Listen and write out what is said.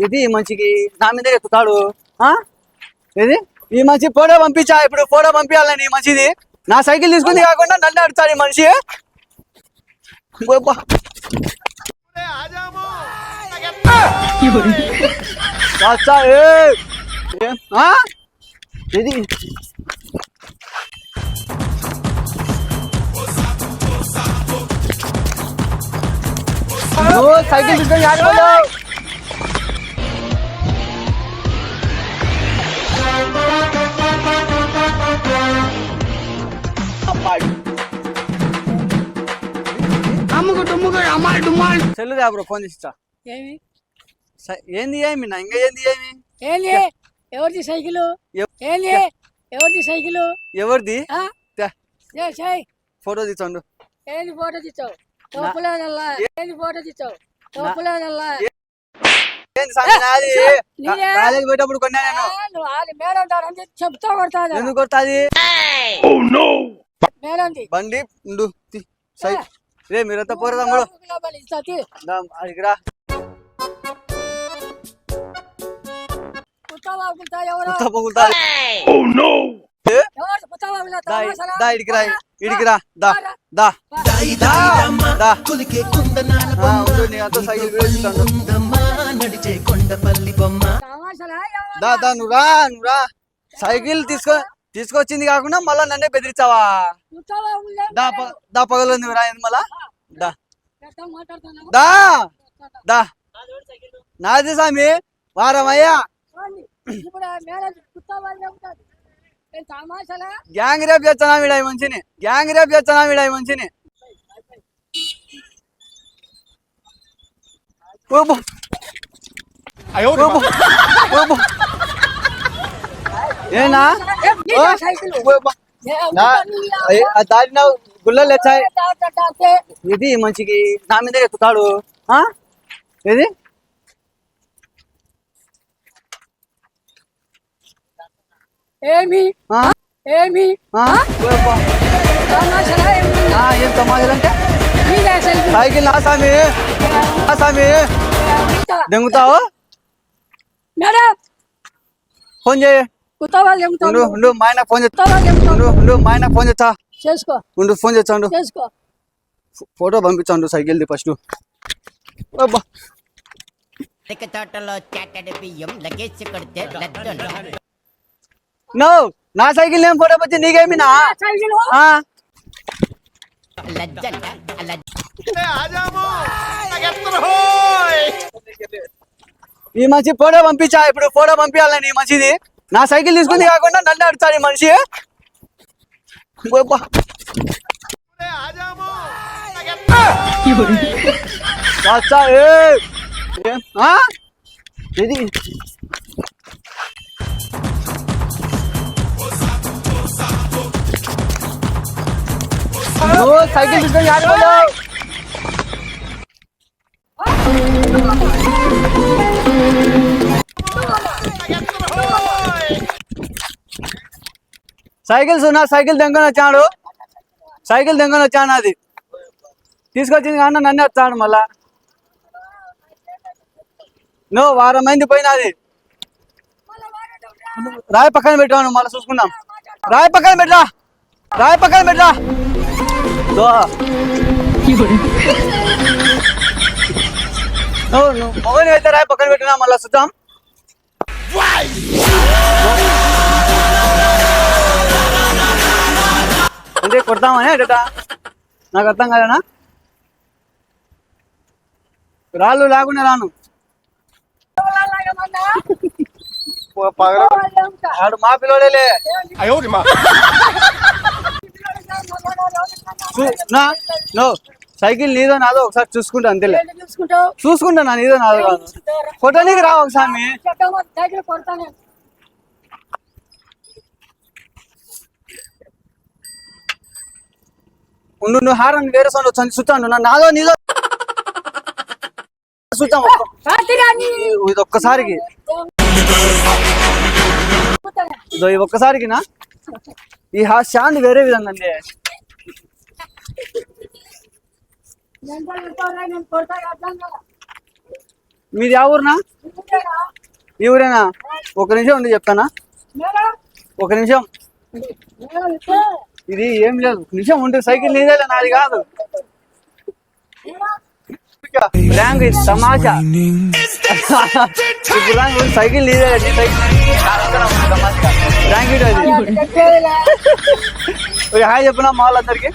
ఇది మంచికి నా మీద ఎక్కుతాడు. ఇది ఈ మంచి ఫోటో పంపించా, ఇప్పుడు ఫోటో పంపించాలని ఈ మంచిది నా సైకిల్ తీసుకుంది కాకుండా నన్ను అడుగుతాడు ఈ మనిషి. ఇది సైకిల్ తీసుకొని సెల్లు బ్రో ఫోన్ చేస్తా. ఏంది ఏమి నా ఇంకా ఏంది ఏమి ఎవరిది సైకిల్? ఎవరిది సైకిల్? ఎవరిది ఫోటో తీసుకోండు. ఏంది ఫోటో తీసావు? కాలేజ్ పోయేటప్పుడు కొన్నా నేను. చెప్తా కొడతాది. ఎందుకు కొడతాది? బండి రే మీరంతా పోరా తమ్ముడు. సైకిల్ తీసుకొచ్చింది కాకుండా మళ్ళా నన్నే బెదిరించావా? దా పగలు మళ్ళా దా నాది స్వామి వారమయ్యా. గ్యాంగ్ రేప్ చేస్తానా వీడ మంచిని, గ్యాంగ్ రేప్ చేస్తానా వీడ మంచిని. ఏనా దాడిన గుళ్ళలు వచ్చాయి. ఇది మంచికి నా మీద ఎక్కుతాడు. ఇది ఏమి ఏమి ఏం సమాజాలంటే సైకిల్ నా స్వామి దెంగుతావు. ఫోన్ చేయి. మా ఆయన ఫోన్ చేస్తా. చేసుకో ఫోన్ చేస్తాడు. ఫోటో పంపించండు సైకిల్ ది ఫస్ట్. నో నా సైకిల్ ఏం ఫోటో వచ్చి నీకేమి నా ఈ మనిషి ఫోటో పంపించా, ఇప్పుడు ఫోటో పంపించాలని ఈ మనిషిది నా సైకిల్ తీసుకుంది కాకుండా నన్ను అడుగుతాడు ఈ మనిషి. ఇది సైకిల్ తీసుకొని సైకిల్ దెంగని వచ్చాడు. అది తీసుకొచ్చింది కానీ నన్ను వచ్చాడు మళ్ళా. నువ్వు వారం మంది పోయినా అది రాయి పక్కన పెట్టాను. మళ్ళీ చూసుకుందాం. రాయి పక్కన పెట్టరా నువ్వు మొగని అయితే రాయి పక్కన పెట్టినా మళ్ళీ చూద్దాం. అంటే కొడతామని అడట నాకు అర్థం కాదనా? రాళ్ళు లేకుండా రాను. ఆడు మా పిల్లలే. సైకిల్ నీదో నాదో ఒకసారి చూసుకుంటా అంతేలే. చూసుకుంటా నీదో నాదో కాదు. ఫోటో నీకు రావు ఒకసారి. నువ్వు హారన్ వేరే సౌండ్ వచ్చి చూస్తాను. నాదో నీదో చూద్దాం ఇది ఒక్కసారికి. ఒక్కసారికి నా ఈ సౌండ్ వేరే విధంగా అండి. నేను కొడతా అర్థం కదా. మీది ఆ ఊరునా? నువ్వేనా? ఈ ఊరేనా? ఒక నిమిషం ఉండి చెప్తానా, నేనా? ఒక నిమిషం. నేను ఇస్తే ఇది ఏం లేదు, ఒక నిమిషం ఉంటే సైకిల్ నీదేలే, నాది కాదు. నేనా? ర్యాంక్ ఇది తమాషా. ఇప్పుడు ర్యాంక్ సైకిల్ నీదే, నీ సైకిల్ తమాషా ర్యాంక్ ఇది. చెప్పేదిలే. హాయ్ చెప్పినా మా వాళ్ళందరికీ.